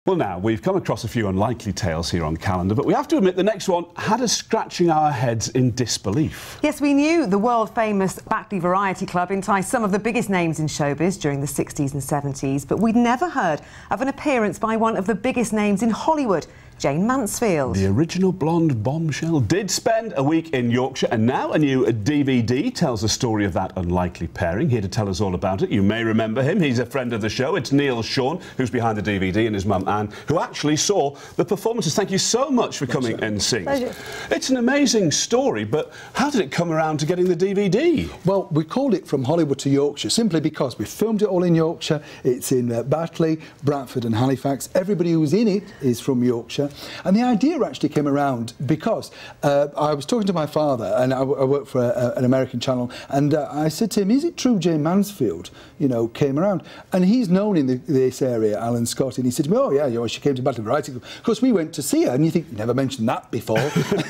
Well, now, we've come across a few unlikely tales here on Calendar, but we have to admit the next one had us scratching our heads in disbelief. Yes, we knew the world-famous Batley Variety Club enticed some of the biggest names in showbiz during the 60s and 70s, but we'd never heard of an appearance by one of the biggest names in Hollywood, Jayne Mansfield. The original blonde bombshell did spend a week in Yorkshire, and now a new DVD tells the story of that unlikely pairing. Here to tell us all about it, you may remember him. He's a friend of the show. It's Neil Sean, who's behind the DVD, and his mum Anne, who actually saw the performances. Thank you so much for coming and seeing us. It's an amazing story, but how did it come around to getting the DVD? Well, we called it From Hollywood to Yorkshire simply because we filmed it all in Yorkshire. It's in Batley, Bradford and Halifax. Everybody who's in it is from Yorkshire. And the idea actually came around because I was talking to my father, and I work for an American channel, and I said to him, is it true Jayne Mansfield, you know, came around? And he's known in this area, Alan Scott, and he said to me, oh yeah, you know, she came to Batley Variety. Of course, we went to see her, and you think, you never mentioned that before.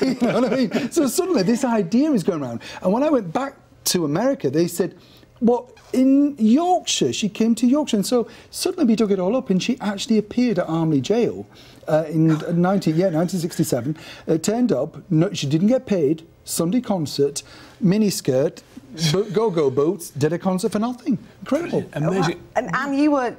You know what I mean? So suddenly this idea is going around. And when I went back to America, they said, well, in Yorkshire, she came to Yorkshire, and so suddenly we dug it all up, and she actually appeared at Armley Jail in 1967. Turned up, no, she didn't get paid, Sunday concert, miniskirt, go-go boots, did a concert for nothing. Incredible. Amazing. And Anne, you were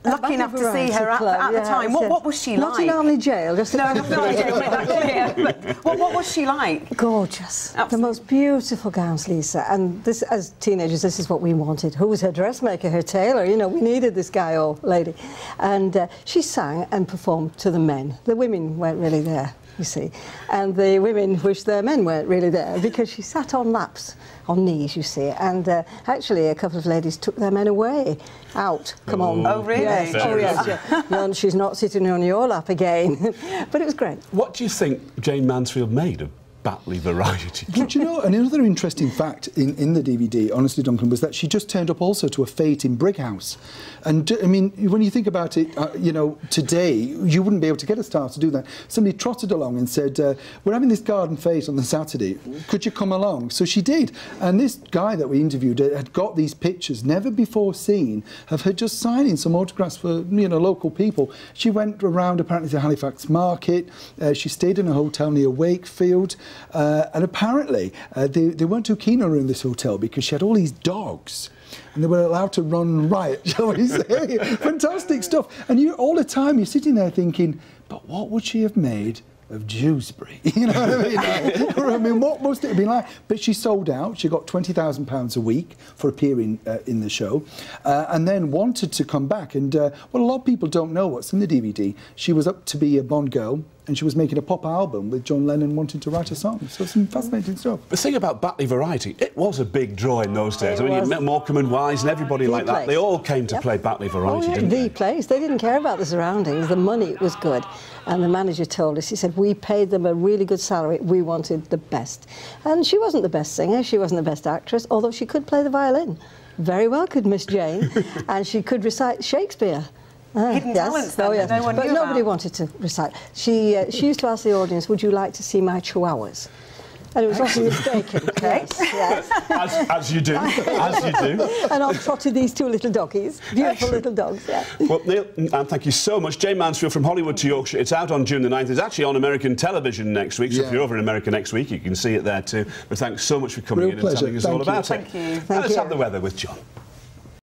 lucky enough to see her at the time. What was she like? Not in Armley Jail, just no, not in Armley Jail, make that clear. But what was she like? Gorgeous. Absolutely. The most beautiful gowns, Lisa. And this, as teenagers, this is what we wanted. Who was her dressmaker, her tailor? You know, we needed this guy or lady. And she sang and performed to the men. The women weren't really there, you see. And the women wished their men weren't really there because she sat on laps, on knees, you see. And actually, a couple of ladies took their men away, out. Come on. Oh, really? Yes. Oh, yes. Yeah. No, she's not sitting on your lap again. But it was great. What do you think Jayne Mansfield made of Batley Variety? But you know, another interesting fact in the DVD, honestly, Duncan, was that she just turned up also to a fete in Brighouse. And, I mean, when you think about it, you know, today, you wouldn't be able to get a star to do that. Somebody trotted along and said, we're having this garden fete on the Saturday, could you come along? So she did. And this guy that we interviewed had got these pictures, never before seen, of her just signing some autographs for, you know, local people. She went around, apparently, to Halifax Market. She stayed in a hotel near Wakefield. And apparently, they weren't too keen on her in this hotel because she had all these dogs. And they were allowed to run riot, shall we say. Fantastic stuff. And you, all the time, you're sitting there thinking, but what would she have made of Dewsbury? You know what I mean? I mean, what must it have been like? But she sold out. She got £20,000 a week for appearing in the show, and then wanted to come back. And, well, a lot of people don't know what's in the DVD. She was up to be a Bond girl, and she was making a pop album with John Lennon wanting to write a song. So some fascinating stuff. The thing about Batley Variety, it was a big draw in those days. I mean, you met Morecambe and Wise and everybody like that. They all came to play Batley Variety, didn't they? The place. They didn't care about the surroundings. The money was good. And the manager told us, he said, we paid them a really good salary. We wanted the best. And she wasn't the best singer. She wasn't the best actress, although she could play the violin. Very well could Miss Jayne. And she could recite Shakespeare. Hidden talents, then, that no one knew But nobody about. wanted to recite. She used to ask the audience, would you like to see my chihuahuas? And it was often mistaken. Yes. As you do, as you do. And I've trotted these two little doggies, beautiful little dogs, yeah. Well, Neil, and thank you so much. Jayne Mansfield, From Hollywood to Yorkshire. It's out on June the 9th. It's actually on American television next week, so if you're over in America next week, you can see it there too. But thanks so much for coming in and telling us all about it. Thank you. Let's have the weather with John.